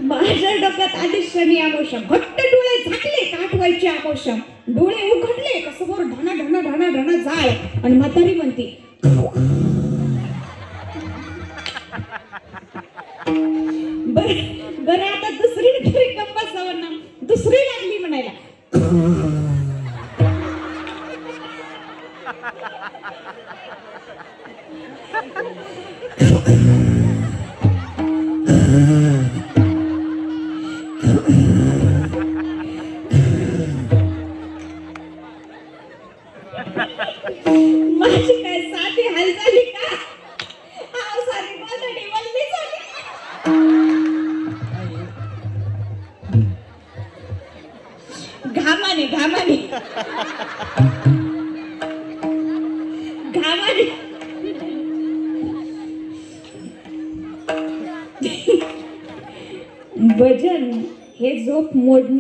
माझ्या डोक्यात आधी शनी अमावस्या, घट्ट डोळे झाकले का आठवायची अमावस्या, डोळे उघडले का समोर ढणा ढणा ढणा ढणा जाळ आणि म्हातारी म्हणते बरं आता दुसरी तरी गप्पा सवरना, दुसरी लागली म्हणायला. माझी काय साधी हाल झाली का? सारी गोधडी वल्ली झाली. घामाने घामाने घामाने भजन हे झोप मोडणे